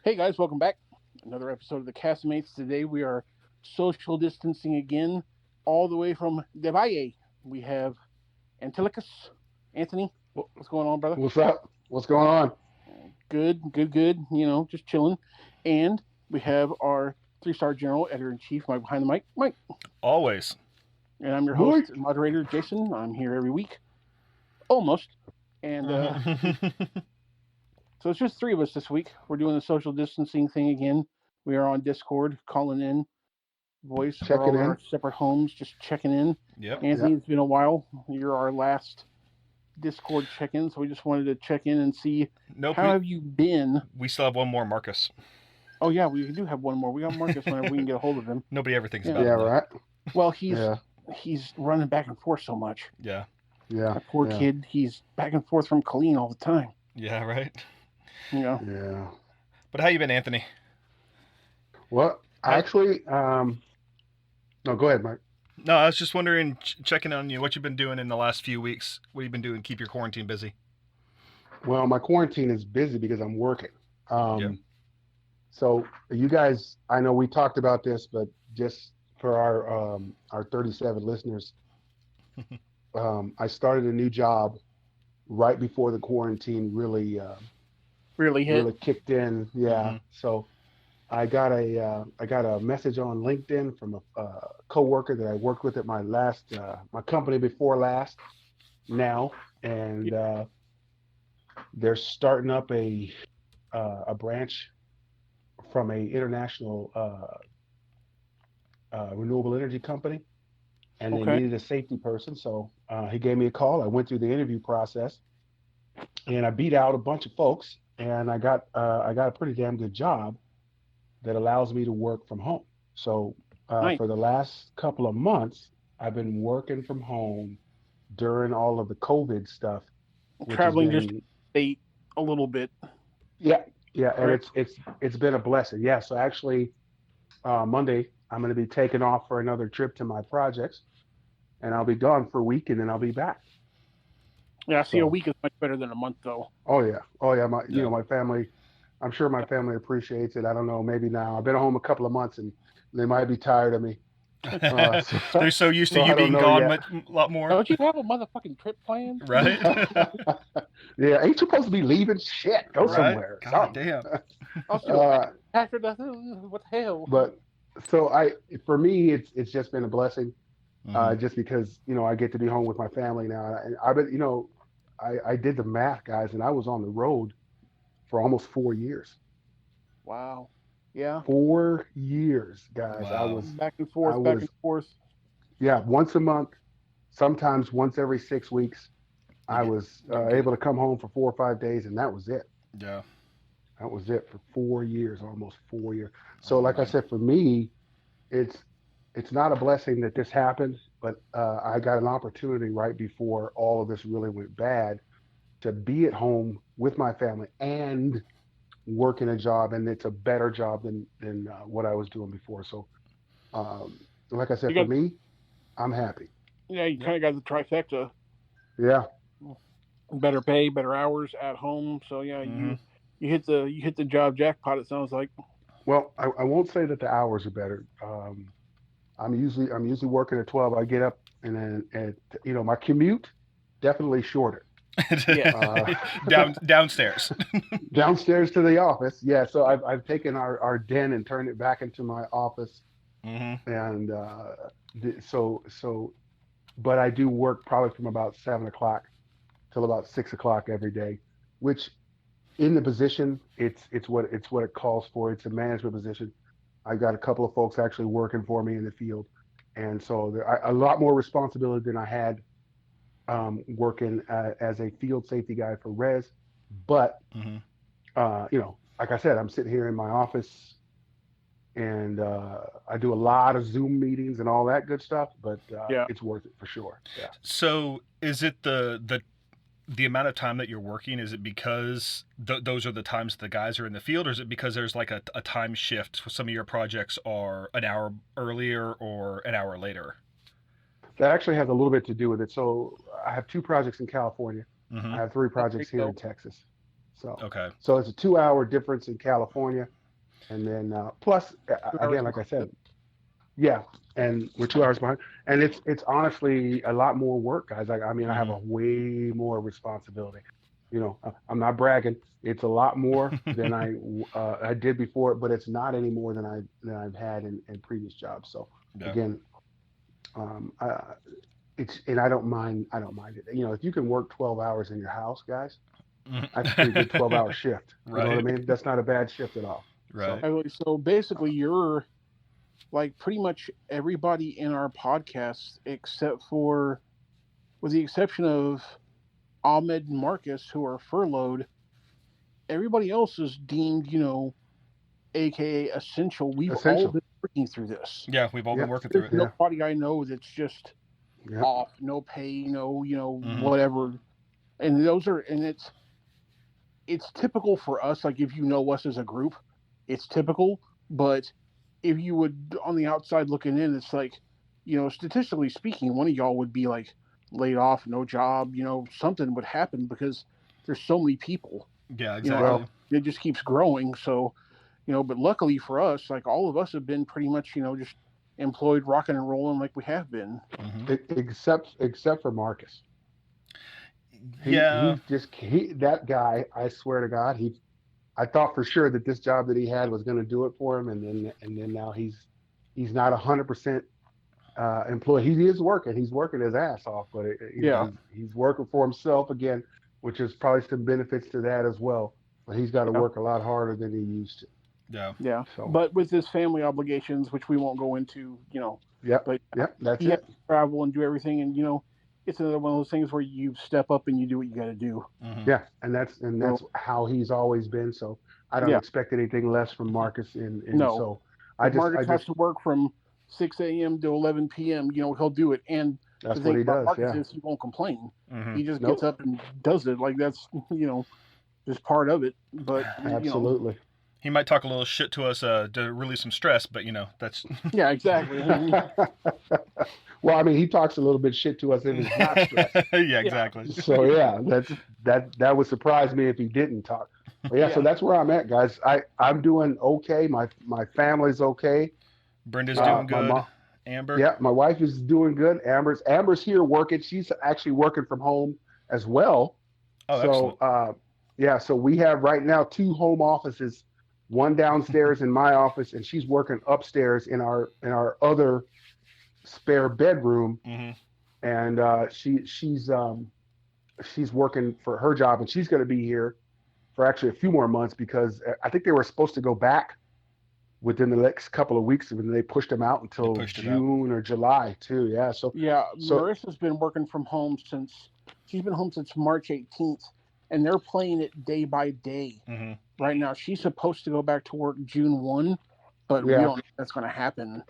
Hey guys, welcome back. Another episode of the Castmates. Today we are social distancing again, all the way from Devalle. We have Antilicus. Anthony, what's going on, brother? What's up? What's going on? Good, good, good. Just chilling. And we have our three-star general, editor-in-chief, Mike behind the mic, Mike. Always. And I'm your Mike. host and moderator, Jason. I'm here every week, almost. And so it's just three of us this week. We're doing the social distancing thing again. We are on Discord, calling in voice. We're all Checking in in. our separate homes, just checking in. Yep. Anthony, Yep. it's been a while. You're our last Discord check-in, so we just wanted to check in and see Nope. how have you been. We still have one more, Marcus. Oh yeah, we do have one more. We got Marcus whenever we can get a hold of him. Nobody ever thinks Yeah. about Yeah, him. Though. right. Well, he's running back and forth so much. Yeah. Yeah. That poor kid. He's back and forth from Colleen all the time. Yeah. Right. Yeah. But how you been, Anthony? Well, actually, no, go ahead, Mike. No, I was just wondering, checking on you, what you've been doing in the last few weeks. What have you been doing to keep your quarantine busy? Well, my quarantine is busy because I'm working. Yep. So you guys, I know we talked about this, but just for our 37 listeners, I started a new job right before the quarantine really kicked in. Yeah. Mhm. So I got a message on LinkedIn from a coworker that I worked with at my company before last now, and they're starting up a branch from a international renewable energy company, and they Okay. needed a safety person. So he gave me a call. I went through the interview process, and I beat out a bunch of folks, and I got a pretty damn good job that allows me to work from home. So Nice. for the last couple of months, I've been working from home during all of the COVID stuff, which has Traveling just been state a little bit. yeah, yeah, and Right. it's been a blessing. Yeah, so actually Monday I'm going to be taking off for another trip to my projects, and I'll be gone for a week, and then I'll be back. Yeah, see, a So week is much better than a month, though. oh yeah, Yeah. my family. I'm sure my family appreciates it. I don't know, maybe now I've been home a couple of months, and they might be tired of me. So, They're so used to so you I don't being know gone yet. a lot more, Don't you have a motherfucking trip planned? right? Yeah, ain't supposed to be leaving. Shit, go Right. somewhere. God Something. damn. Also, Uh, Patrick, what the hell? but so for me, it's just been a blessing, Mhm. just because I get to be home with my family now. And I've been, I did the math, guys, and I was on the road for almost 4 years. Wow. Yeah. 4 years, guys. Wow. Back and I forth, back and was, forth. yeah, once a month, sometimes once every 6 weeks. You I get, was able to come home for 4 or 5 days, and that was it. yeah. That was it for 4 years, almost 4 years. So, Oh like I man. said, for me, it's it's not a blessing that this happened, but I got an opportunity right before all of this really went bad to be at home with my family and working a job, and it's a better job than what I was doing before. So, like I You said, for got, me, I'm happy. yeah, you Yep. kind of got the trifecta. Yeah. Better pay, better hours at home. So yeah, Mhm. you hit the job jackpot. It sounds like. Well, I won't say that the hours are better. I'm usually working at 12. I get up, and then my commute definitely shorter. Yeah. Uh, Downstairs. downstairs to the office. Yeah, so I've taken our den and turned it back into my office, Mhm. and but I do work probably from about 7 o'clock till about 6 o'clock every day, which in the position it's what it calls for. It's a management position. I got a couple of folks actually working for me in the field, and so a lot more responsibility than I had working as a field safety guy for Res. But Mhm. like I said, I'm sitting here in my office, and I do a lot of Zoom meetings and all that good stuff. But Yeah. it's worth it for sure. Yeah. So, is it the amount of time that you're working? Is it because those are the times the guys are in the field, or is it because there's like a time shift? Some of your projects are an hour earlier or an hour later. That actually has a little bit to do with it. So I have two projects in California. I Mm-hmm. have three There you projects here go. in Texas. So Okay. so it's a 2 hour difference in California, and then plus again, 2 hours like I behind said, us. yeah, and we're 2 hours behind, and it's honestly a lot more work, guys. I mean, I have a Hmm. way more responsibility. I'm not bragging. It's a lot more than I did before, but it's not any more than I've had in previous jobs. So Yeah. again, um, uh, it's and I don't mind it. If you can work 12 hours in your house, guys, that's a pretty good 12-hour shift. You know what I Right. mean? That's not a bad shift at all. So Right. So basically, you're like pretty much everybody in our podcast, except for, with the exception of Ahmed and Marcus, who are furloughed, everybody else is deemed, aka essential. We've all essential. been working through this. Yeah, we've all been Yep. working through There's it. Yeah. nobody I know that's just Yep. off, no pay, no, Hmm. whatever. And it's typical for us. Like if you know us as a group, it's typical. But if you would on the outside looking in, it's like, statistically speaking, one of y'all would be like laid off, no job. Something would happen because there's so many people. Yeah, You know, exactly. Well, it just keeps growing. So, but luckily for us, like all of us have been pretty much, just employed, rocking and rolling like we have been. Hmm. except for Marcus. Yeah. That guy, I swear to God, I thought for sure that this job that he had was going to do it for him, and then now he's not 100% employed. He is working. He's working his ass off, but Yeah, he's working for himself again, which is probably some benefits to that as well. But he's got to yeah, work a lot harder than he used to. Yeah. yeah. So, But with his family obligations, which we won't go into, yep, but yep, that's he has it. to travel and do everything, and it's another one of those things where you step up and you do what you got to do. Hmm. Yeah, and that's So how he's always been. So I don't yeah, expect anything less from Marcus. And no. so I If just Marcus I has just to work from 6 a.m. to 11 p.m., he'll do it. And the that's what thing he about does. Marcus Yeah. is he won't complain. Hmm. He just gets Nope. up and does it. Like that's just part of it. But Absolutely. He might talk a little shit to us to release some stress, but that's. yeah, exactly. I mean, Well, I mean, he talks a little bit shit to us if he's not stressed. Yeah, yeah, exactly. So yeah, that would surprise me if he didn't talk. But yeah, so yeah, that's where I'm at, guys. I'm doing okay. My family's okay. Brenda's yeah, doing My good. mom, Amber. yeah, my wife is doing good. Amber's here working. She's actually working from home as well. Oh, So excellent. yeah, so we have right now two home offices, one downstairs in my office, and she's working upstairs in our other spare bedroom. Hmm. And she's working for her job, and she's going to be here for actually a few more months because I think they were supposed to go back within the next couple of weeks, and they pushed them out They until pushed it out. June or July too. Yeah, yeah. so Marissa's been working from home since she's been home since March 18th, and they're playing it day by day. Hmm. Right now, she's supposed to go back to work June 1, but we yeah, don't know if that's going to happen.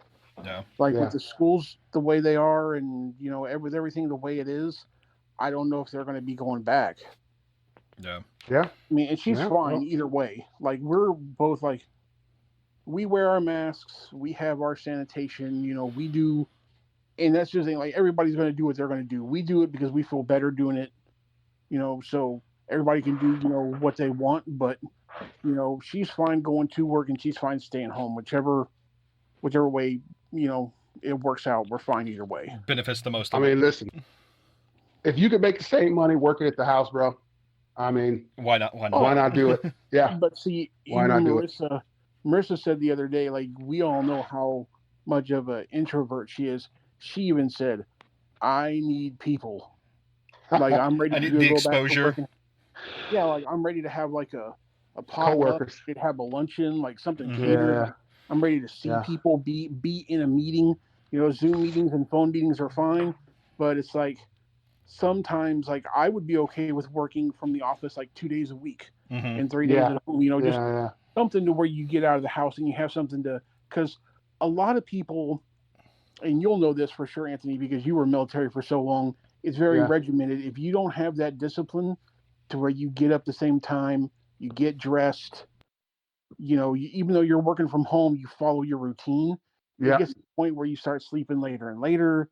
Yeah. Like with yeah, the schools the way they are, and with everything the way it is, I don't know if they're going to be going back. Yeah. yeah, I mean, and she's yeah. fine Well, either way. Like we're both like we wear our masks, we have our sanitation, we do, and that's just like everybody's going to do what they're going to do. We do it because we feel better doing it, so everybody can do what they want. But she's fine going to work and she's fine staying home, whichever way it works out. We're fine either way. Benefits the most I of it. mean, listen, if you could make the same money working at the house, bro, I mean, Why not? Why Oh, why not? not do it? Yeah, but see, why even not do it? Marissa said the other day, like we all know how much of an introvert she is. She even said, "I need people. Like I'm ready I to need the go back to exposure. work. And, yeah, like I'm ready to have like a potluck, Coworkers. to have a luncheon, like something Hmm. catered. Yeah, Like I'm ready to see yeah, people, be in a meeting. Zoom meetings and phone meetings are fine, but it's like sometimes like I would be okay with working from the office like 2 days a week Hmm. and 3 days yeah, at home. Just yeah, something to where you get out of the house and you have something to, because a lot of people, and you'll know this for sure, Anthony, because you were military for so long, it's very yeah, regimented. If you don't have that discipline to where you get up the same time, you get dressed, even though you're working from home, you follow your routine. It yeah, gets to the point where you start sleeping later and later,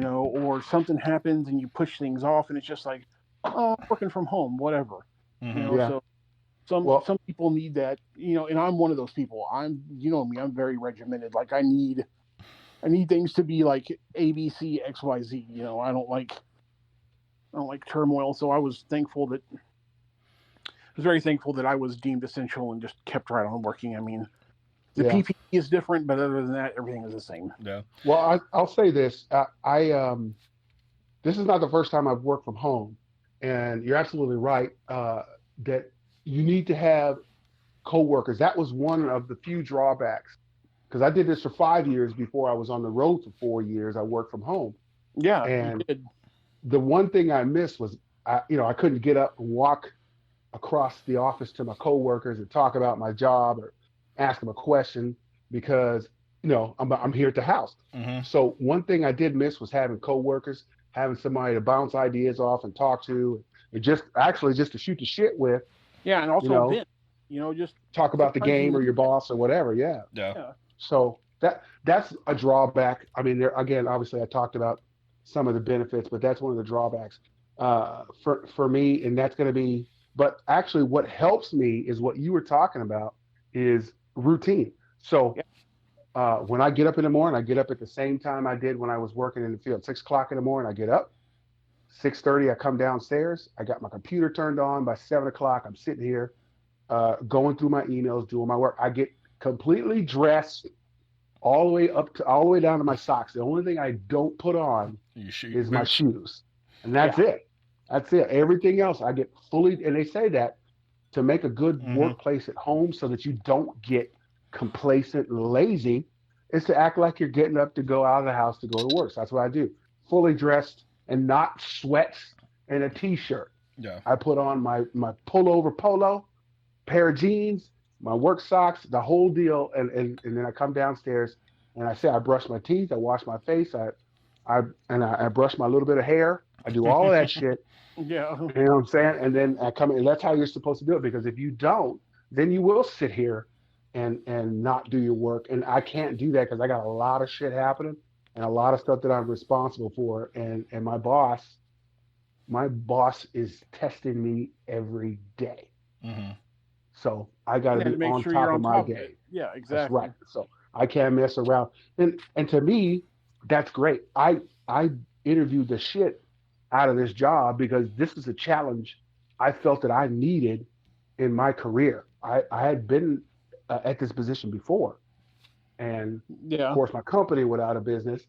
or something happens and you push things off, and it's just like, oh, I'm working from home, whatever, Hmm. yeah, So Some people need that, and I'm one of those people. You know me, I'm very regimented. Like I need things to be like A, B, C, X, Y, Z. I don't like turmoil. So I was very thankful that I was deemed essential and just kept right on working. I mean, the PPE is different, but other than that, everything is the same. Yeah. Well, I'll say this. This is not the first time I've worked from home, and you're absolutely right that you need to have coworkers. That was one of the few drawbacks because I did this for 5 years before I was on the road for 4 years. I worked from home, Yeah, and you did. the one thing I missed was I couldn't get up and walk across the office to my coworkers and talk about my job or ask them a question because I'm here at the house. Mm-hmm. So one thing I did miss was having coworkers, having somebody to bounce ideas off and talk to, and just to shoot the shit with. Yeah, and also vent. Just talk about the game or your boss or whatever. Yeah. Yeah. So that's a drawback. I mean, there again, obviously, I talked about some of the benefits, but that's one of the drawbacks for me, and that's going to be. But actually, what helps me is what you were talking about is routine. So when I get up in the morning, I get up at the same time I did when I was working in the field. 6 o'clock in the morning, I get up. 6:30, I come downstairs. I got my computer turned on. By 7 o'clock, I'm sitting here going through my emails, doing my work. I get completely dressed all the way down to my socks. The only thing I don't put on is my shoes, and that's it. That's it. Everything else, I get fully. And they say that to make a good workplace at home, so that you don't get complacent and lazy, is to act like you're getting up to go out of the house to go to work. So that's what I do. Fully dressed and not sweats and a t-shirt. Yeah. I put on my pullover polo, pair of jeans, my work socks, the whole deal, and then I come downstairs and I brush my teeth, I wash my face, I brush my little bit of hair, I do all of that shit. Yeah. You know what I'm saying? And then I come in, and that's how you're supposed to do it, because if you don't, then you will sit here and not do your work. And I can't do that because I got a lot of shit happening and a lot of stuff that I'm responsible for. And my boss is testing me every day. Mm-hmm. So I got to be on sure top of my game. Yeah, exactly. That's right. So I can't mess around. And to me, that's great. I interviewed the shit out of this job because this is a challenge I felt that I needed in my career. I had been at this position before, and of course my company went out of business,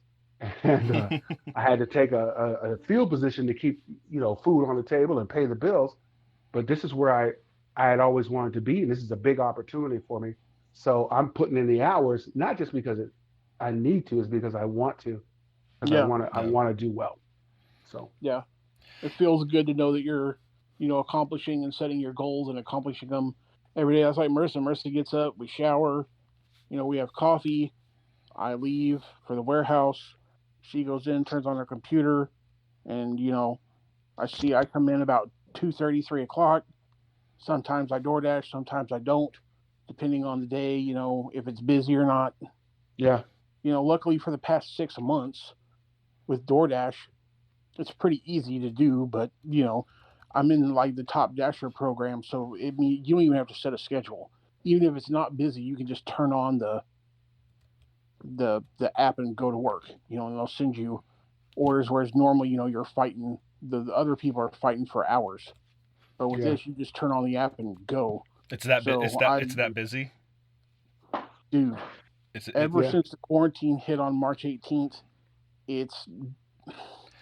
and I had to take a field position to keep food on the table and pay the bills. But this is where I had always wanted to be, and this is a big opportunity for me. So I'm putting in the hours, not just because I need to, it's because I want to, because I want to do well. So yeah, it feels good to know that you're accomplishing and setting your goals and accomplishing them every day. That's like Marissa. Marissa gets up, we shower, we have coffee. I leave for the warehouse. She goes in, turns on her computer, and I come in about 2:30, 3 o'clock. Sometimes I DoorDash, sometimes I don't, depending on the day, if it's busy or not. Yeah. Luckily for the past 6 months with DoorDash, it's pretty easy to do, but I'm in like the Top Dasher program, so you don't even have to set a schedule. Even if it's not busy, you can just turn on the app and go to work. And they'll send you orders, whereas normally, you're fighting, the other people are fighting for hours. But with this, you just turn on the app and go. It's that it's that busy, dude. Ever since the quarantine hit on March 18th, it's.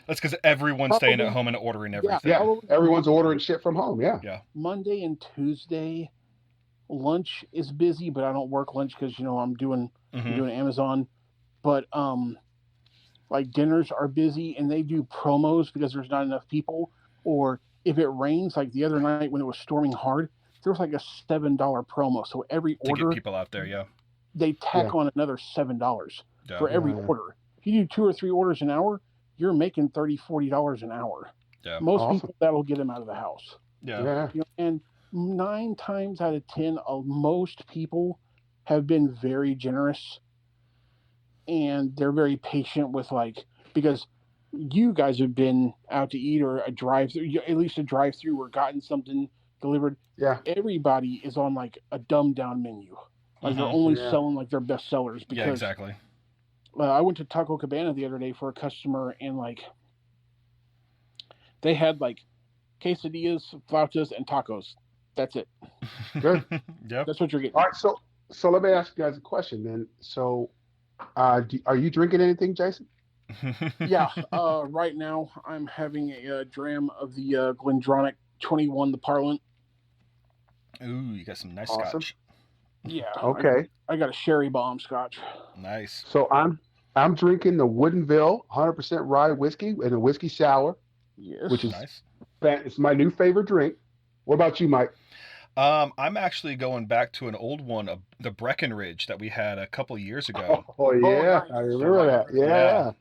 That's because everyone's staying at home and ordering everything. Yeah, everyone's ordering shit from home. Yeah. Monday and Tuesday, lunch is busy, but I don't work lunch because I'm doing Amazon. But like dinners are busy, and they do promos because there's not enough people. Or if it rains, like the other night when it was storming hard, there was like a $7 promo. So every order to get people out there, they tack on another $7 for every order. If you do 2 or 3 orders an hour, you're making $30-$40 an hour. Yeah. Most people, that'll get them out of the house. Yeah. And 9 times out of 10, most people have been very generous, and they're very patient with because you guys have been out to eat or a drive-through, at least a drive-through, or gotten something delivered. Yeah. Everybody is on like a dumbed down menu. Like they're only selling like their best sellers because yeah, exactly. I went to Taco Cabana the other day for a customer and like they had like quesadillas, flautas, and tacos. That's it. Good. Yep. That's what you're getting. All right. So let me ask you guys a question then. So, are you drinking anything, Jason? Yeah. Right now I'm having a dram of the Glendronach 21, the Parliament. Ooh, you got some nice Awesome. scotch. Yeah. Okay. I got a sherry bomb scotch. Nice. So I'm drinking the Woodinville 100% rye whiskey and a whiskey sour, Yes. which is Nice. it's my new favorite drink. What about you, Mike? I'm actually going back to an old one, the Breckenridge that we had a couple years ago. Oh yeah, nice. I remember that. Yeah.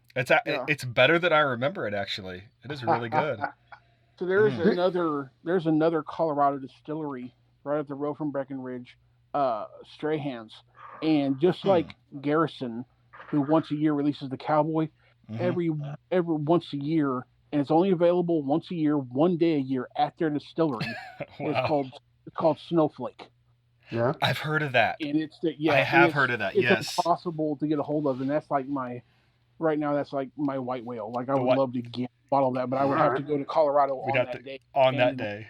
It's better than I remember it. Actually, it is really good. So there's another Colorado distillery right up the road from Breckenridge, Strahan's, and just like Garrison, who once a year releases the Cowboy, every once a year, and it's only available once a year, one day a year at their distillery. Wow. It's called Snowflake. Yeah. I've heard of that. And I have heard of that. It's yes. impossible to get a hold of, and that's like right now that's like my white whale. Like I would love to get a bottle of that, but I would have to go to Colorado on that day.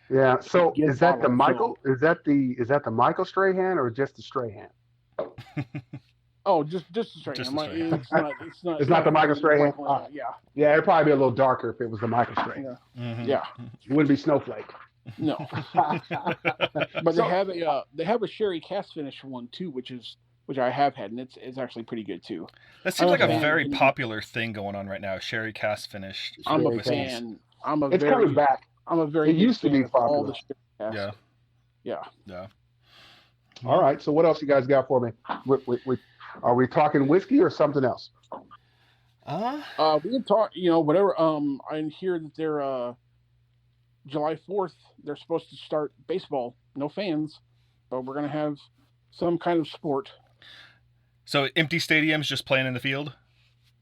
Yeah. So is that the Michael? Is that the Michael Strahan or just the Strahan? Oh, just the Strahan. It's not the Michael Strahan. Yeah. Yeah, it'd probably be a little darker if it was the Michael Strahan. Yeah. It wouldn't be Snowflake. No. But they have a sherry cask finish one too, which I have had, and it's actually pretty good too. That seems like a very popular thing going on right now. Sherry cask finished. I'm a fan. It's coming back. I'm a very. It used to be popular. All the sherry casks. Yeah. All right. So what else you guys got for me? Are we talking whiskey or something else? We can talk. Whatever. I hear that they're July 4th. They're supposed to start baseball. No fans, but we're gonna have some kind of sport. So empty stadiums, just playing in the field.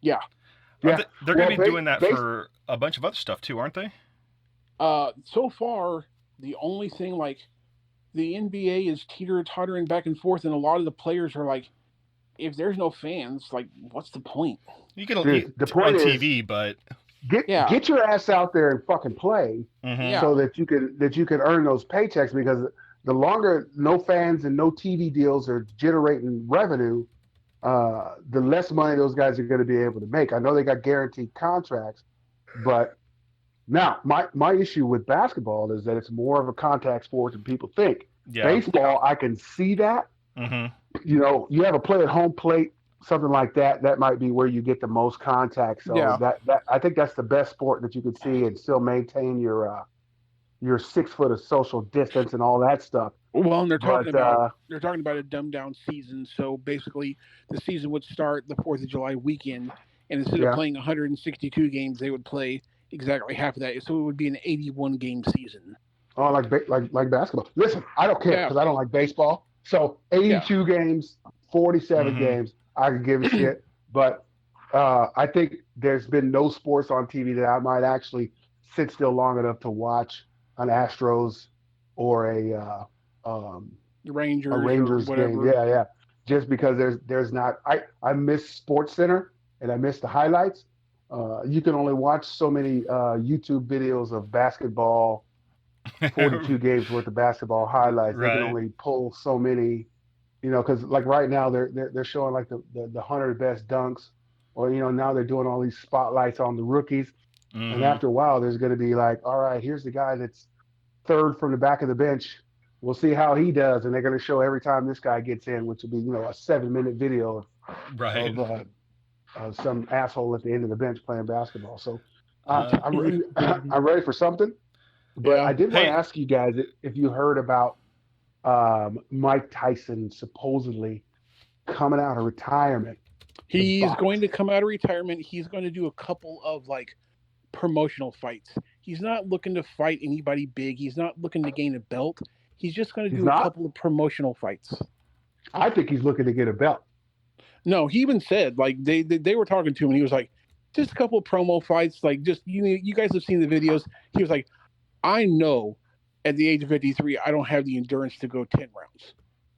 Yeah. They're going to be doing that for a bunch of other stuff too, aren't they? So far, the only thing like the NBA is teeter-tottering back and forth, and a lot of the players are like, if there's no fans, like, what's the point? You can the point on TV, but get your ass out there and fucking play, so that you can earn those paychecks. Because the longer no fans and no TV deals are generating revenue, the less money those guys are going to be able to make. I know they got guaranteed contracts, but now my issue with basketball is that it's more of a contact sport than people think. Yeah. Baseball, I can see that. You have a play at home plate, something like that. That might be where you get the most contact. So that I think that's the best sport that you could see and still maintain your 6 foot of social distance and all that stuff. Well, and they're talking about a dumbed down season. So basically, the season would start the 4th of July weekend, and instead of playing 162 games, they would play exactly half of that. So it would be an 81 game season. Oh, like basketball. Listen, I don't care because I don't like baseball. So 82 games, 47 games, I could give a shit. But I think there's been no sports on TV that I might actually sit still long enough to watch an Astros or a Rangers game. Yeah. Just because there's not. I miss Sports Center and I miss the highlights. You can only watch so many YouTube videos of basketball. 42 games worth of basketball highlights. Right. They can only pull so many, because like right now they're showing like the 100 best dunks, or now they're doing all these spotlights on the rookies, and after a while there's going to be like, all right, here's the guy that's third from the back of the bench. We'll see how he does, and they're going to show every time this guy gets in, which will be a 7-minute video of some asshole at the end of the bench playing basketball. So I'm ready for something. But I did want to ask you guys if you heard about Mike Tyson supposedly coming out of retirement. He's going to come out of retirement. He's going to do a couple of promotional fights. He's not looking to fight anybody big. He's not looking to gain a belt. He's just going to do a couple of promotional fights. I think he's looking to get a belt. No, he even said they were talking to him and he was like, just a couple of promo fights. Like just you guys have seen the videos. He was like, I know at the age of 53, I don't have the endurance to go 10 rounds.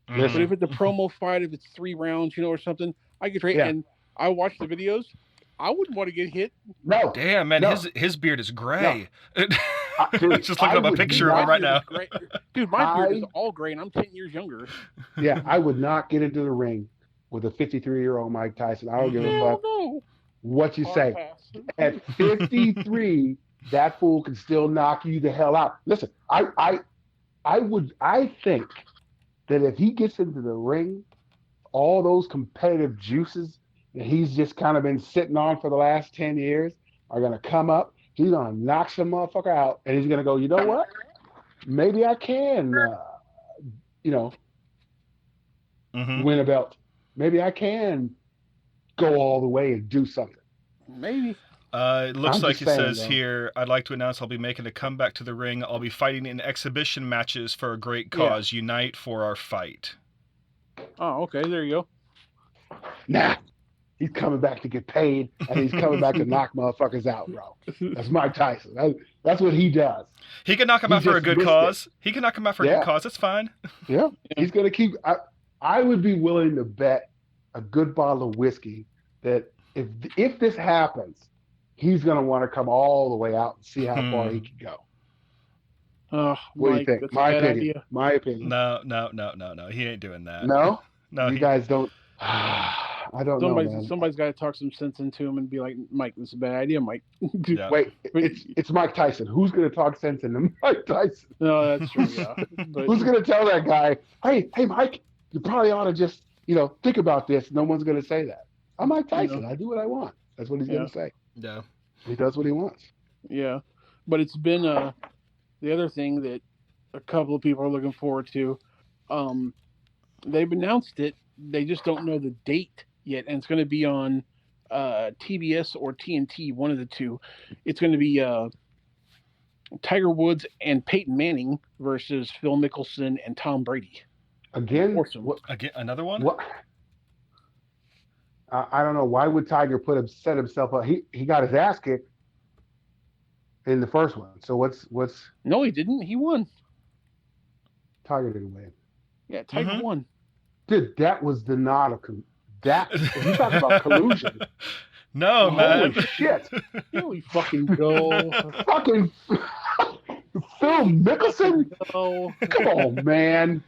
Mhm. But if it's a promo fight, if it's 3 rounds, or something, I get ready. Yeah. And I watch the videos. I wouldn't want to get hit. No. Damn, man, No. his beard is gray. Dude, Just looking I up a would picture of not- him right now. Dude, my beard is all gray, and I'm 10 years younger. Yeah, I would not get into the ring with a 53-year-old Mike Tyson. I don't give a Hell fuck no. what you Hard say. pass. At 53, that fool can still knock you the hell out. Listen, I think that if he gets into the ring, all those competitive juices that he's just kind of been sitting on for the last 10 years are going to come up. He's going to knock some motherfucker out, and he's going to go, you know what? Maybe I can, Mhm. win a belt. Maybe I can go all the way and do something. Maybe. It looks I'm like just it saying, says though. here, I'd like to announce I'll be making a comeback to the ring. I'll be fighting in exhibition matches for a great cause. Unite for our fight. Oh, okay. There you go. Nah, he's coming back to get paid, and he's coming back to knock motherfuckers out, bro. That's Mike Tyson. That's what he does. He can knock him He out for a just good missed cause. He can knock him out for a Yeah. good cause. That's fine. Yeah, he's going to keep. I would be willing to bet a good bottle of whiskey that if this happens, he's going to want to come all the way out and see how far he can go. What Mike, do you think? that's My a bad opinion. idea. My opinion. No. He ain't doing that. No, No, you guys don't. I don't know, man. Somebody's got to talk some sense into him and be like, Mike, this is a bad idea, Mike. Yeah. Wait, it's Mike Tyson. Who's going to talk sense into Mike Tyson? No, that's true. Yeah. But, Who's going to tell that guy, hey, Mike, you probably ought to just, think about this. No one's going to say that. I'm Mike Tyson. I do what I want. That's what he's going to say. Yeah. He does what he wants. Yeah, but it's been the other thing that a couple of people are looking forward to. They've announced it. They just don't know the date yet, and it's going to be on TBS or TNT, one of the two. It's going to be Tiger Woods and Peyton Manning versus Phil Mickelson and Tom Brady. Again? Awesome. Again, another one? What? I don't know. Why would Tiger set himself up? He got his ass kicked in the first one. So what's No, he didn't. He won. Tiger didn't win? Yeah, Tiger won. Dude, that was the not a that. You talk about collusion. No, man. Holy shit! Here we fucking go. Fucking Phil Mickelson. No. Come on, man.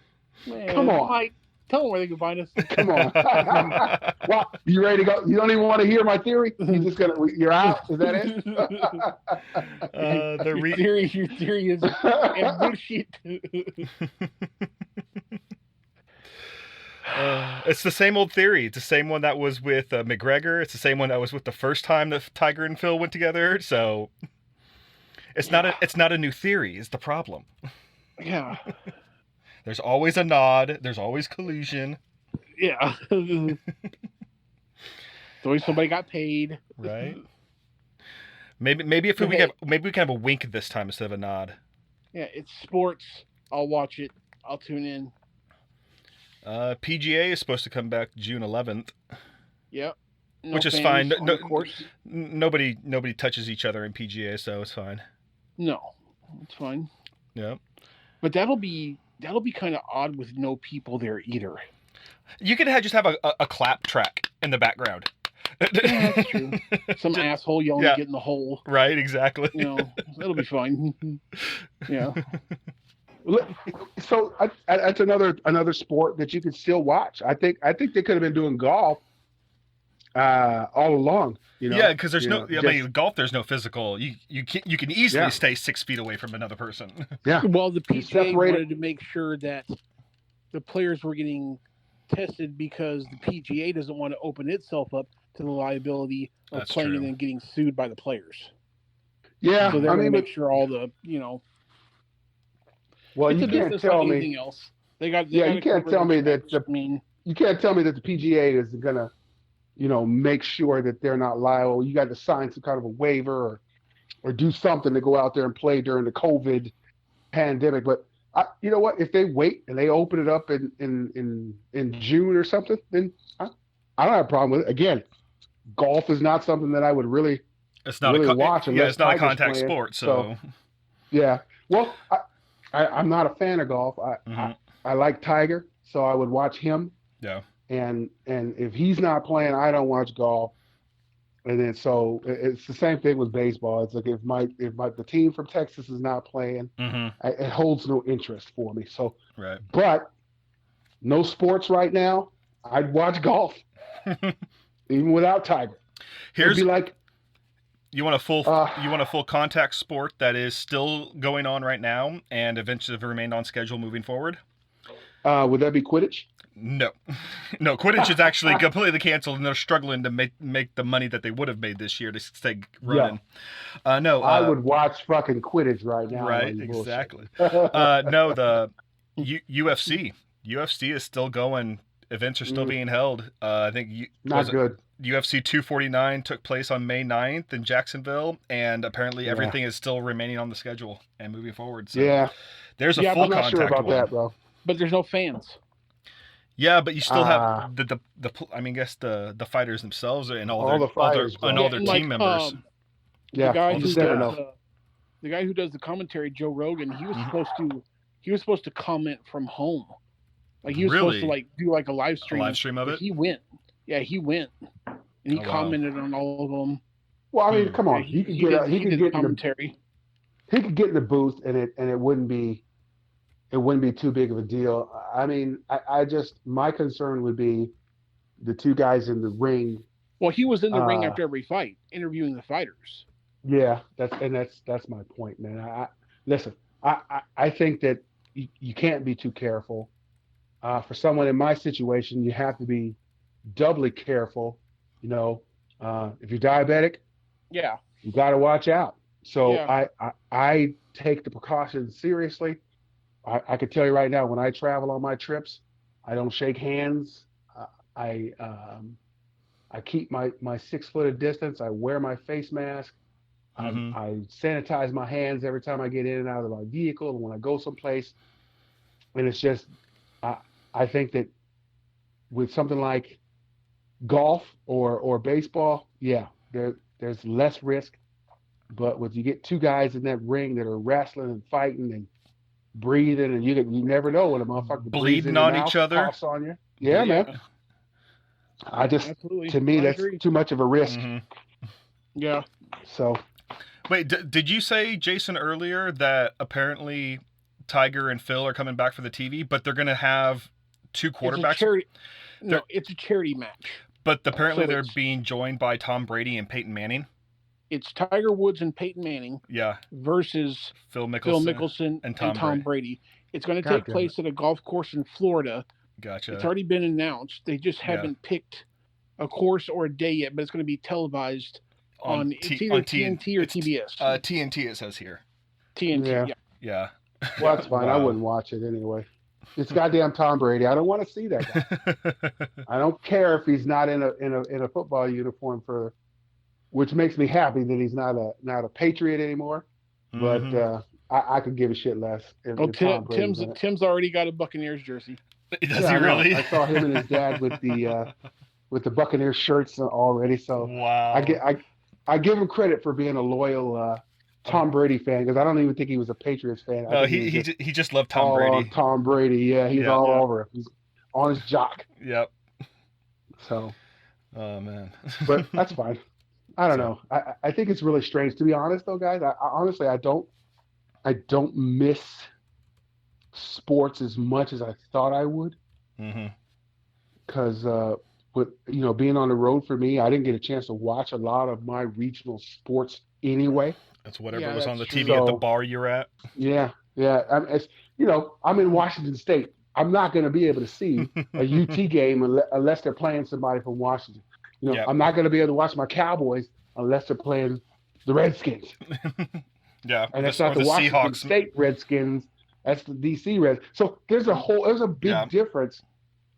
Come on. Mike, tell them where they can find us. Come on. Well, you ready to go? You don't even want to hear my theory? You're out? Is that it? Your theory is bullshit. It's the same old theory. It's the same one that was with McGregor. It's the same one that was with the first time that Tiger and Phil went together. So it's not a new theory. Is the problem? Yeah. There's always a nod. There's always collusion. Yeah. It's always somebody got paid. Right. Maybe if we can have a wink this time instead of a nod. Yeah, it's sports. I'll watch it. I'll tune in. PGA is supposed to come back June 11th. Yep. No which is fans fine. on the course. Nobody touches each other in PGA, so it's fine. No, it's fine. Yeah. But that'll be kind of odd with no people there either. You could just have a clap track in the background. Yeah, that's true. Some asshole yelling to get in the hole. Right, exactly. That'll be fine. Yeah. So that's another sport that you can still watch. I think they could have been doing golf all along. Yeah, because there's golf. There's no physical. You can easily stay 6 feet away from another person. Yeah. Well, the PGA wanted to make sure that the players were getting tested because the PGA doesn't want to open itself up to the liability of playing and then getting sued by the players. Yeah, so they're going to make sure all the Well, you can't tell me anything else. You can't tell me that you can't tell me that the PGA is going to, make sure that they're not liable. You got to sign some kind of a waiver or do something to go out there and play during the COVID pandemic. But you know what? If they wait and they open it up in June or something, then I don't have a problem with it. Again, golf is not something that I would really watch. It's not a contact sport, so yeah. Well, I'm not a fan of golf. Mm-hmm. I like Tiger, so I would watch him. Yeah. And if he's not playing, I don't watch golf. And then so it's the same thing with baseball. It's like if the team from Texas is not playing, Mm-hmm. it holds no interest for me. So, Right. but no sports right now. I'd watch golf even without Tiger. It'd be like you want a full contact sport that is still going on right now and eventually remain on schedule moving forward. Would that be Quidditch? No, no. Quidditch is actually completely canceled, and they're struggling to make the money that they would have made this year to stay running. Yeah. No, I would watch fucking Quidditch right now. Right, exactly. No, the UFC is still going. Events are still being held. I think not good. UFC 249 took place on May 9th in Jacksonville, and apparently everything is still remaining on the schedule and moving forward. So there's a full I'm not contact sure about one. that, bro. But there's no fans. Yeah, but you still have the I mean, guess the fighters themselves and all their team members. The guy who does the commentary, Joe Rogan, he was supposed to comment from home. Like he was supposed to like do like a live stream. Of it. He went. Yeah, he went, and he commented on all of them. Well, I mean, come on, he could get commentary. He could get in the booth, and it wouldn't be too big of a deal. I mean, I just my concern would be the two guys in the ring. Well, he was in the ring after every fight, interviewing the fighters. Yeah, that's my point, man. I think that you can't be too careful. For someone in my situation, you have to be doubly careful. You know, if you're diabetic, you got to watch out. So I take the precautions seriously. I can tell you right now, when I travel on my trips, I don't shake hands. I keep my 6 foot of distance. I wear my face mask. I sanitize my hands every time I get in and out of my vehicle and when I go someplace. And it's just, I think that with something like golf or baseball, there's less risk. But when you get two guys in that ring that are wrestling and fighting and breathing, and you never know when a motherfucker bleeding on each other, coughs on you. Yeah, man. I just, to me, that's too much of a risk. Yeah. So. Wait, did you say, Jason, earlier that apparently Tiger and Phil are coming back for the TV, but they're going to have two quarterbacks? It's a charity match. But apparently they're being joined by Tom Brady and Peyton Manning. It's Tiger Woods and Peyton Manning versus Phil Mickelson and Tom Brady. It's going to take place at a golf course in Florida. Gotcha. It's already been announced. They just haven't picked a course or a day yet, but it's going to be televised on either TNT or TBS. TNT it says here. TNT, yeah. Well, that's fine. Wow. I wouldn't watch it anyway. It's goddamn Tom Brady. I don't want to see that guy. I don't care if he's not in a football uniform which makes me happy that he's not a Patriot anymore. But I could give a shit less. Tim's already got a Buccaneers jersey. Does he really? I saw him and his dad with the Buccaneers shirts already. So wow. I give him credit for being a loyal Tom Brady fan because I don't even think he was a Patriots fan. No, he just loved Tom Brady. Tom Brady, yeah, he's all over it. He's on his jock. Yep. So. Oh man. But that's fine. I don't know. I think it's really strange, to be honest, though, guys. Honestly, I don't miss sports as much as I thought I would. Because with being on the road for me, I didn't get a chance to watch a lot of my regional sports anyway. That's whatever was on the TV at the bar you're at. Yeah. I'm in Washington State. I'm not going to be able to see a UT game unless they're playing somebody from Washington. I'm not going to be able to watch my Cowboys unless they're playing the Redskins. Yeah, and that's not the Washington Seahawks. State Redskins. That's the DC Reds. So there's a big difference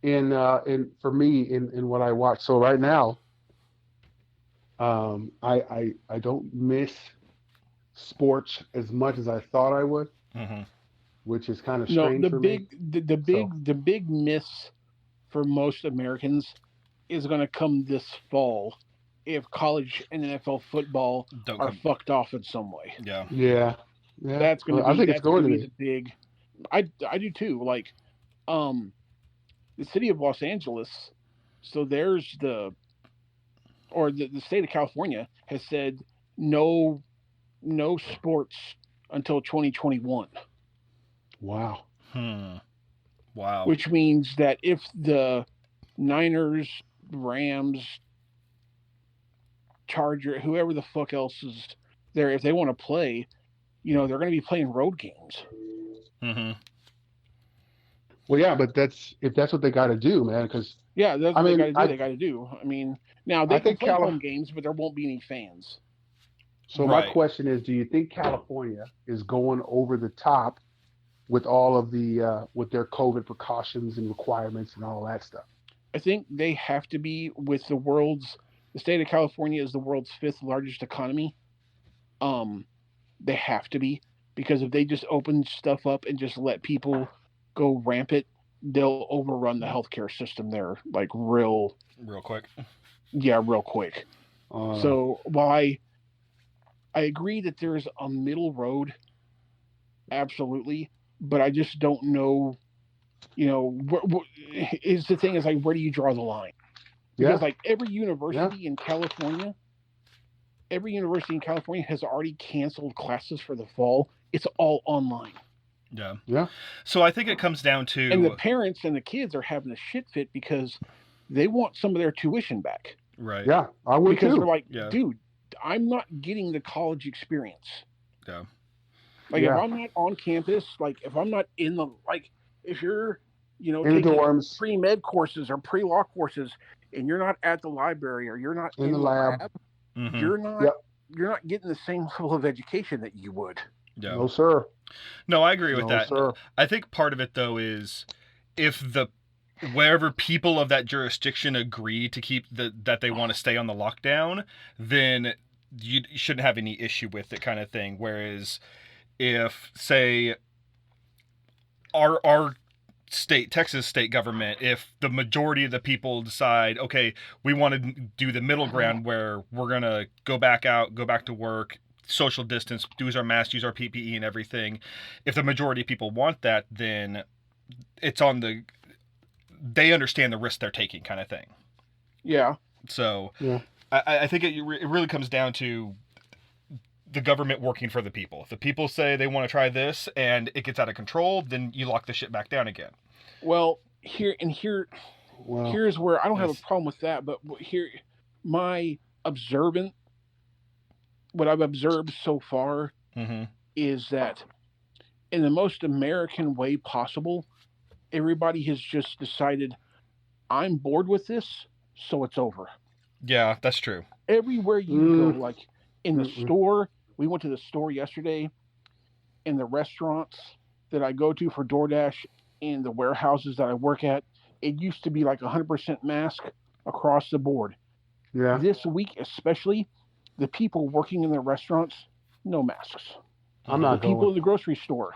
in for me in what I watch. So right now, I don't miss sports as much as I thought I would, which is kind of strange for me. The big miss for most Americans is going to come this fall if college and NFL football are fucked off in some way. Yeah. That's going to be. I think it's going to be the big. I do too. Like, the city of Los Angeles. So there's the state of California has said no sports until 2021. Wow. Wow. Which means that if the Niners, Rams, Charger, whoever the fuck else is there, if they want to play, they're going to be playing road games. Mm-hmm. Well, yeah, but if that's what they got to do, man, because yeah, that's what they got to do. They got to do. I mean, now they can play home games, but there won't be any fans. So my question is, do you think California is going over the top with all of the with their COVID precautions and requirements and all that stuff? I think they have to be with the state of California is the world's 5th largest economy. They have to be, because if they just open stuff up and just let people go rampant, they'll overrun the healthcare system there, like real quick. Yeah, real quick. So while I agree that there's a middle road, absolutely, but I just don't know. Is the thing is like, where do you draw the line? Because like every university in California has already canceled classes for the fall. It's all online. Yeah. Yeah. So I think it comes down to, and the parents and the kids are having a shit fit because they want some of their tuition back. Right. Yeah, I would because too. They're like, dude, I'm not getting the college experience. Yeah. Like if I'm not on campus, like if I'm not in the, like if you're, in taking the dorms, pre-med courses or pre-law courses, and you're not at the library or you're not in the lab, mm-hmm. you're not getting the same level of education that you would. Yeah. No, sir. No, I agree with that. Sir. I think part of it though is if wherever people of that jurisdiction agree to keep that they want to stay on the lockdown, then you shouldn't have any issue with it, kind of thing. Whereas if, say, our Texas state government, if the majority of the people decide, okay, we want to do the middle ground where we're going to go back out, go back to work, social distance, use our masks, use our PPE and everything. If the majority of people want that, then it's they understand the risk they're taking, kind of thing. Yeah. So I think it really comes down to the government working for the people. If the people say they want to try this and it gets out of control, then you lock the shit back down again. Well, here's where I don't have a problem with that, but here, what I've observed so far is that in the most American way possible, everybody has just decided, I'm bored with this, so it's over. Yeah, that's true. Everywhere you go, like in the store, we went to the store yesterday, in the restaurants that I go to for DoorDash, in the warehouses that I work at, it used to be like 100% mask across the board. Yeah. This week, especially, the people working in the restaurants, no masks. I'm not going. People in the grocery store.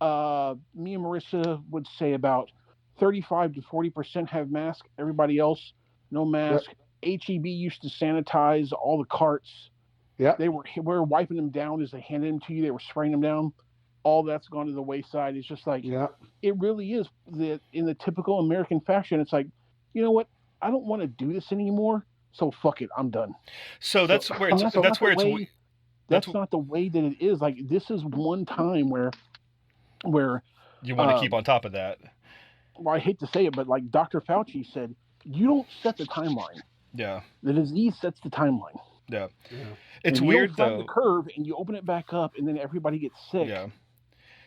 Me and Marissa would say about 35 to 40% have masks. Everybody else, no mask. Yep. HEB used to sanitize all the carts. Yeah. We were wiping them down as they handed them to you. They were spraying them down. All that's gone to the wayside. It's just like, it really is that in the typical American fashion. It's like, you know what? I don't want to do this anymore. So fuck it. I'm done. So that's where it's that's not the way that it is. Like, this is one time where you want to keep on top of that. Well, I hate to say it, but like Dr. Fauci said, you don't set the timeline. Yeah. The disease sets the timeline. Yeah. It's weird though. You the curve and you open it back up, and then everybody gets sick. Yeah.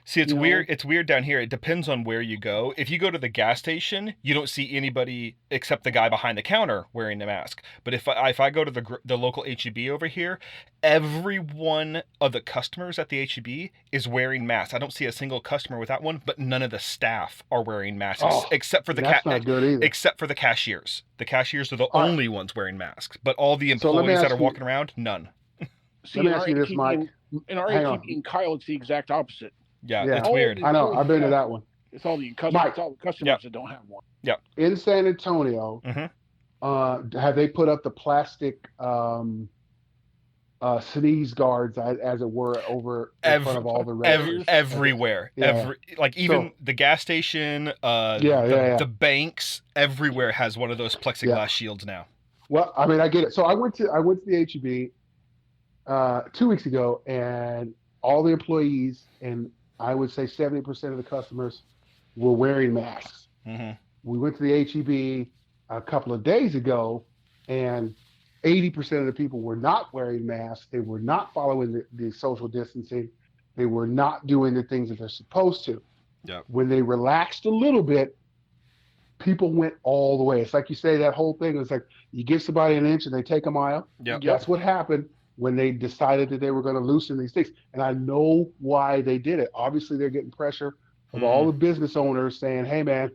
See, it's weird. It's weird down here. It depends on where you go. If you go to the gas station, you don't see anybody except the guy behind the counter wearing the mask. But if I go to the local HEB over here, every one of the customers at the HEB is wearing masks. I don't see a single customer without one, but none of the staff are wearing masks except for except for the cashiers. The cashiers are the only ones wearing masks. But all the employees that are walking around, none. See, let me ask you this, Mike. In our HEB in Kyle, it's the exact opposite. Yeah, it's weird. I know. I've been to that one. It's all the customers that don't have one. Yeah. In San Antonio, have they put up the plastic sneeze guards, as it were, over in front of all the registers. Everywhere. Yeah. Like even So the gas station, yeah. the banks, everywhere has one of those plexiglass Yeah. shields now. Well, I mean, I get it. So I went to the HEB 2 weeks ago, and all the employees, and I would say 70% of the customers were wearing masks. Mm-hmm. We went to the HEB a couple of days ago, and 80% of the people were not wearing masks. They were not following the social distancing. They were not doing the things that they're supposed to. Yep. When they relaxed a little bit, people went all the way. It's like you say, that whole thing is like you give somebody an inch and they take a mile. Yep. That's what happened when they decided that they were going to loosen these things. And I know why they did it. Obviously, they're getting pressure of all the business owners saying, hey, man,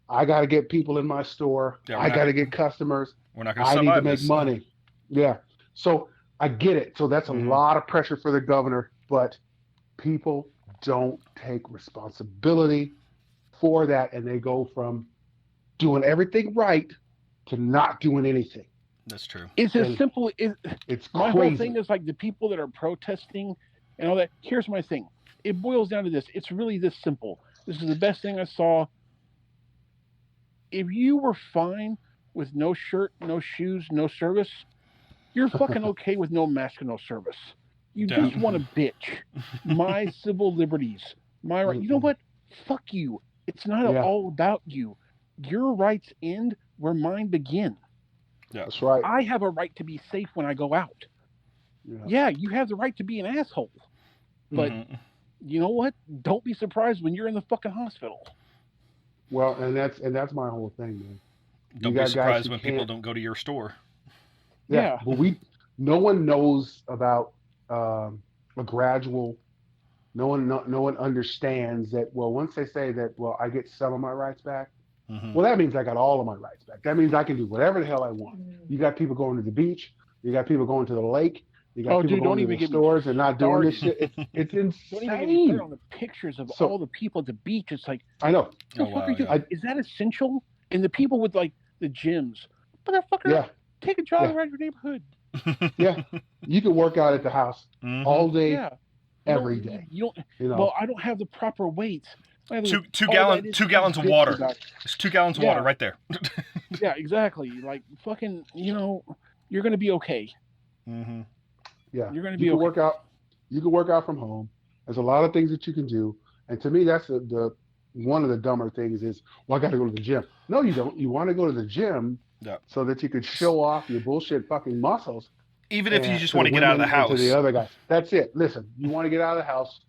I got to get people in my store. Yeah, I got to get customers. We're not going to I survive need to make this. money. Yeah. So I get it. So that's a lot of pressure for the governor, but people don't take responsibility for that, and they go from doing everything right to not doing anything. That's true. It's as simple as it's my crazy. whole thing is like the people that are protesting and all that. Here's my thing. It boils down to this. It's really this simple. This is the best thing I saw. If you were fine with no shirt, no shoes, no service, you're fucking okay with no mask and no service. You just want to bitch. My civil liberties. My right. You know what? Fuck you. It's not all about you. Your rights end where mine begin. Yeah, that's right. I have a right to be safe when I go out. Yeah, you have the right to be an asshole. But you know what? Don't be surprised when you're in the fucking hospital. Well, and that's my whole thing, man. Don't be surprised when people don't go to your store. Yeah. But no one knows about a gradual. No one understands that. Well, once they say that, well, I get some of my rights back. Well, that means I got all of my rights back. That means I can do whatever the hell I want. You got people going to the beach. You got people going to the lake. You got people going to the stores and not doing this shit. It's insane. Don't even get me started on the pictures of all the people at the beach. It's like, I know. What the fuck are you doing? Is that essential? And the people with like the gyms, motherfucker, take a jog around your neighborhood. Yeah, you can work out at the house all day, every day. You don't. Well, I don't have the proper weights. Two gallons of water. It's 2 gallons of water right there. Yeah, exactly. Like fucking, you're gonna be okay. Yeah, you're gonna be okay. Work out. You can work out from home. There's a lot of things that you can do, and to me, that's the one of the dumber things is, well, I got to go to the gym. No, you don't. You want to go to the gym so that you could show off your bullshit fucking muscles. Even if you just want to get out of the house. To the other guys. That's it. Listen, you want to get out of the house.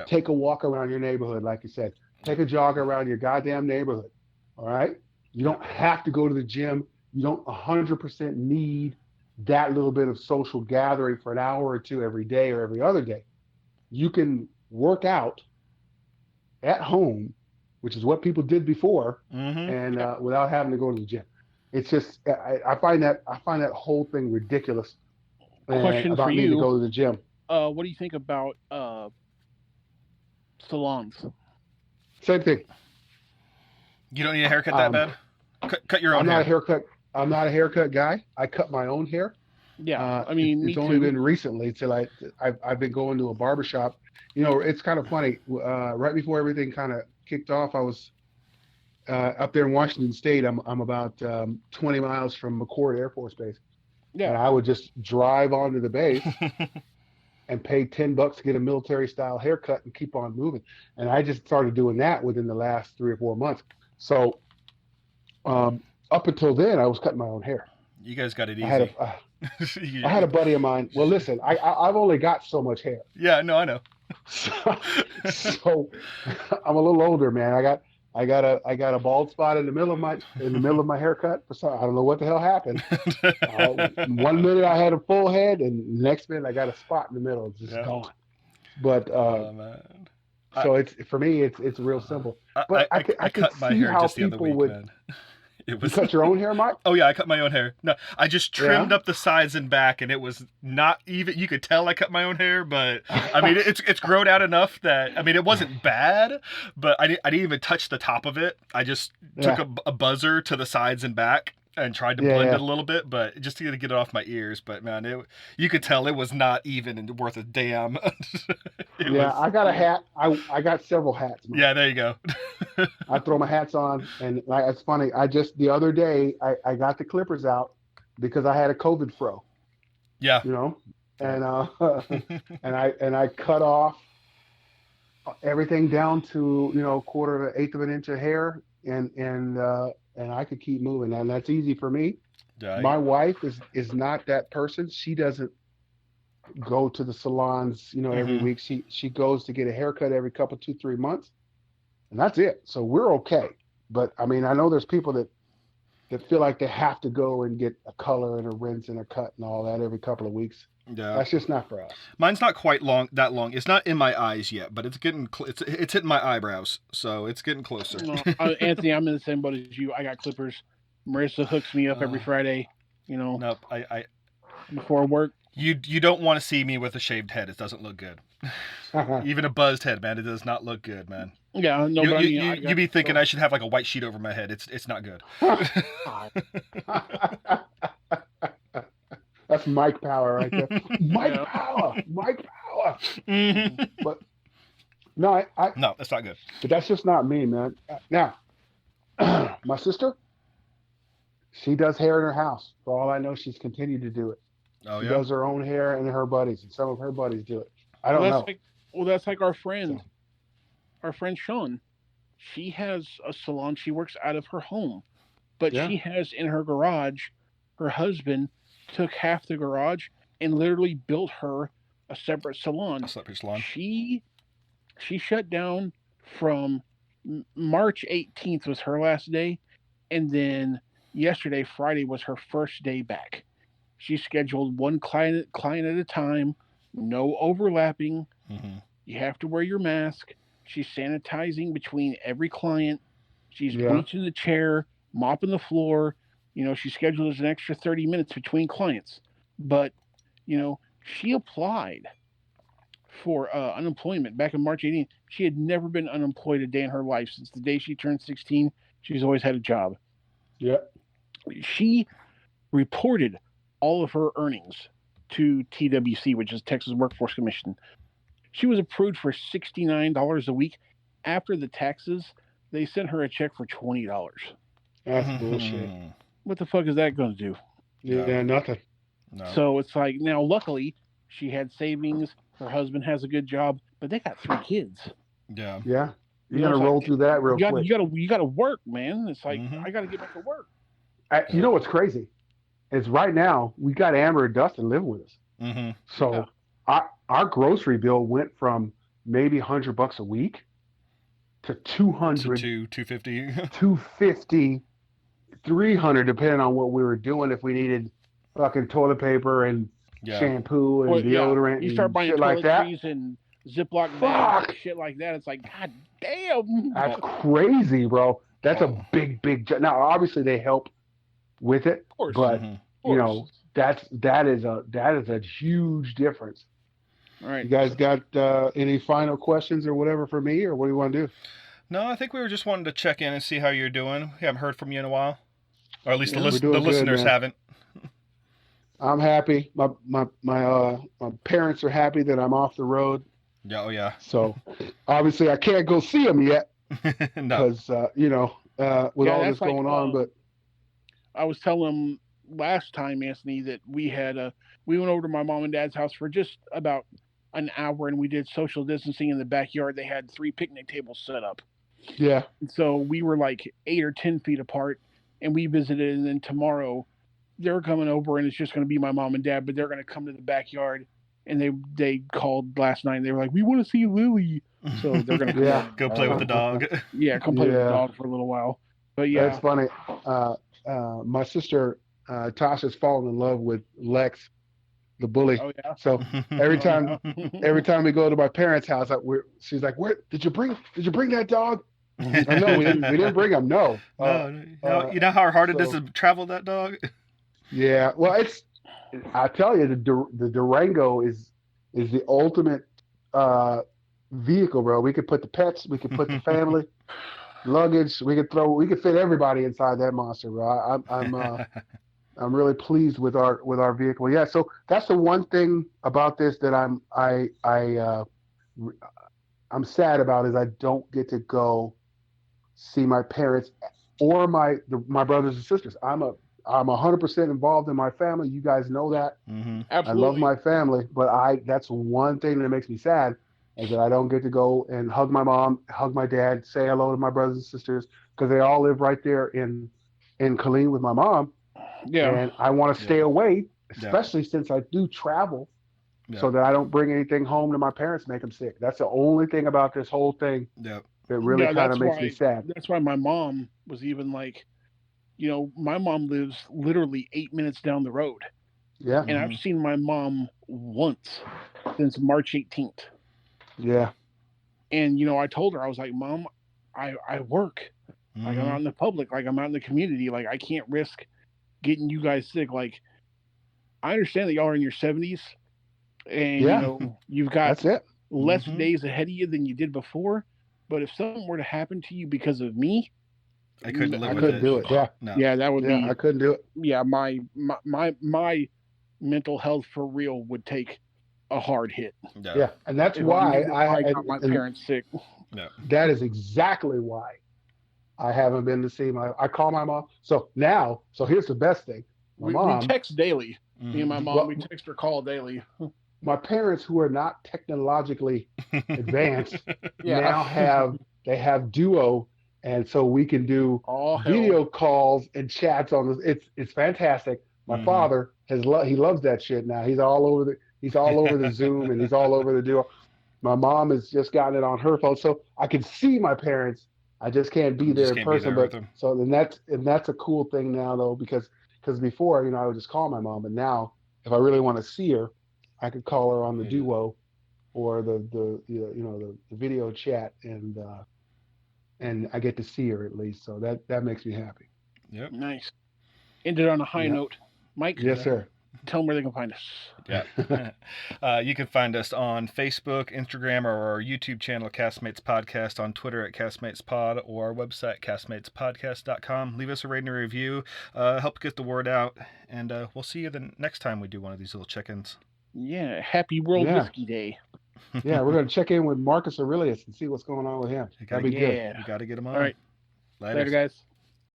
Take a walk around your neighborhood, like you said. Take a jog around your goddamn neighborhood. All right? You don't have to go to the gym. You don't 100% need that little bit of social gathering for an hour or two every day or every other day. You can work out at home, which is what people did before, and without having to go to the gym. It's just I find that whole thing ridiculous. Question about for me you: to go to the gym. What do you think about salons? Same thing. You don't need a haircut that bad? Cut your own hair. I'm not a haircut guy. I cut my own hair. Yeah, I mean, it's only been recently till I've been going to a barbershop. It's kind of funny. Right before everything kind of kicked off, I was up there in Washington State. I'm about 20 miles from McCord Air Force Base. Yeah. And I would just drive onto the base and pay $10 to get a military style haircut and keep on moving. And I just started doing that within the last 3 or 4 months. So up until then, I was cutting my own hair. You guys got it easy. I had a buddy of mine. Well, listen, I've only got so much hair. Yeah, no, I know. So I'm a little older, man. I got a bald spot in the middle of my haircut. I don't know what the hell happened. 1 minute I had a full head, and the next minute I got a spot in the middle. It's just gone. But so it's for me, it's real simple. But I could cut my see hair how just the other people week, would. man. You cut your own hair, Mike? Oh yeah, I cut my own hair. No, I just trimmed up the sides and back, and it was not even. You could tell I cut my own hair, but I mean, it's grown out enough that it wasn't bad, but I didn't even touch the top of it. I just took a buzzer to the sides and back, and tried to blend it a little bit, but just to get it off my ears. But man, you could tell it was not even and worth a damn. I got a hat. I got several hats, man. Yeah, there you go. I throw my hats on, and it's funny. The other day I got the clippers out because I had a COVID fro. Yeah. And and I cut off everything down to quarter of an eighth of an inch of hair, and I could keep moving, and that's easy for me. Yeah, my wife is not that person. She doesn't go to the salons every week. She goes to get a haircut every couple 2-3 months, and that's it. So we're okay. But I mean, I know there's people that feel like they have to go and get a color and a rinse and a cut and all that every couple of weeks. Yeah, that's just not for us. Mine's not quite that long. It's not in my eyes yet, but it's getting it's hitting my eyebrows, so it's getting closer. Well, Anthony, I'm in the same boat as you. I got clippers. Marissa hooks me up every Friday. Nope. I before work. You don't want to see me with a shaved head. It doesn't look good. Even a buzzed head, man. It does not look good, man. Yeah, no. You be thinking I should have like a white sheet over my head. It's not good. That's Mike Power right there. Mike Power. Mm-hmm. But no, no, that's not good. But that's just not me, man. Now, my sister, she does hair in her house. For all I know, she's continued to do it. Oh, she yeah? does her own hair and her buddies, and some of her buddies do it. I don't know. That's like our friend. Our friend Sean. She has a salon. She works out of her home. But she has in her garage, her husband took half the garage and literally built her a separate salon. She shut down from March 18th was her last day, and then yesterday, Friday, was her first day back. She scheduled one client at a time, no overlapping. Mm-hmm. You have to wear your mask. She's sanitizing between every client. She's bleaching the chair, mopping the floor. She schedules an extra 30 minutes between clients. But, she applied for unemployment back in March 18th. She had never been unemployed a day in her life. Since the day she turned 16, she's always had a job. Yeah. She reported all of her earnings to TWC, which is Texas Workforce Commission. She was approved for $69 a week. After the taxes, they sent her a check for $20. That's bullshit. What the fuck is that going to do? Yeah, nothing. No. So it's like, now luckily she had savings. Her husband has a good job, but they got 3 kids. Yeah. Yeah. You got to roll through that real quick. You got to work, man. It's like, I got to get back to work. You know what's crazy? Is right now we got Amber and Dustin living with us. Mm-hmm. So our grocery bill went from maybe $100 a week to $200, $250, $250, $300, depending on what we were doing. If we needed fucking toilet paper and shampoo and deodorant, you start buying shit like that, and Ziploc bags and shit like that. It's like, God damn, that's crazy, bro. That's a big job. Now, obviously, they help with it, of course. But that is a huge difference. All right, you guys got any final questions or whatever for me, or what do you want to do? No, I think we were just wanting to check in and see how you're doing. We haven't heard from you in a while, or at least the listeners haven't. I'm happy. My parents are happy that I'm off the road. Yeah, oh yeah. So obviously I can't go see them yet because with all this going on. But I was telling them last time, Anthony, that we went over to my mom and dad's house for just about an hour, and we did social distancing in the backyard. They had 3 picnic tables set up. Yeah. And so we were like 8 or 10 feet apart, and we visited. And then tomorrow, they're coming over, and it's just going to be my mom and dad, but they're going to come to the backyard. And they called last night, and they were like, "We want to see Lily." So they're going to go play with the dog. Come play with the dog for a little while. But yeah, that's funny. My sister Tasha's fallen in love with Lex, the bully. Oh, yeah. So every time we go to my parents' house, she's like, "Where did you bring that dog?" No, we didn't bring him. No. You know how hard it is to travel that dog. Yeah. Well, I tell you, the Durango is the ultimate vehicle, bro. We could put the pets, we could put the family. luggage. We could fit everybody inside that monster, bro. I'm really pleased with our vehicle. Yeah, so that's the one thing about this that I'm sad about is I don't get to go see my parents or my brothers and sisters. I'm 100% involved in my family. You guys know that. Mm-hmm. I love Absolutely. my family, but that's one thing that makes me sad is that I don't get to go and hug my mom, hug my dad, say hello to my brothers and sisters because they all live right there in Killeen with my mom, Yeah. and I want to Yep. stay away, Yep. especially since I do travel, so Yep. that I don't bring anything home to my parents, make them sick. That's the only thing about this whole thing Yep. that really Yeah, kind of makes me sad. that's why my mom was even like, my mom lives literally 8 minutes down the road. Yeah, And I've seen my mom once since March 18th. yeah, And, I told her, I was like, Mom, I work. Like, I'm out in the public. Like, I'm out in the community. Like, I can't risk getting you guys sick. Like, I understand that y'all are in your 70s and, yeah. you've got That's it. less days ahead of you than you did before. But if something were to happen to you because of me, I couldn't live I with couldn't it. do it. Yeah, No. yeah, that would yeah. be, I couldn't do it. yeah, my mental health for real would take a hard hit No. Yeah, and that's if I why knew that I got my and parents sick. No. that is exactly why I haven't been to see I call my mom. So here's the best thing. My We mom, text daily. Me and my mom, we well, text or call daily. my parents who are not technologically advanced Yeah. now have Duo, and so we can do Oh hell. video calls and chats on this. It's fantastic. My father he loves that shit now. He's all over the Zoom and he's all over the Duo. My mom has just gotten it on her phone, so I can see my parents. I just can't be there Just in can't be person. there with But them. so then that's a cool thing now though because before I would just call my mom, but now if I really want to see her, I could call her on the Duo or the video chat and I get to see her at least. So that makes me happy. Yep. Nice. Ended on a high Yep. note. Mike, Yes, sir. tell them where they can find us. Yeah. You can find us on Facebook, Instagram, or our YouTube channel, Castmates Podcast, on Twitter at CastmatesPod, or our website, castmatespodcast.com. Leave us a rating and a review. Help get the word out. And we'll see you the next time we do one of these little check-ins. Yeah. Happy World Whiskey Day. Yeah, we're going to check in with Marcus Aurelius and see what's going on with him. That'd be good. You got to get him on. All right. Later Guys.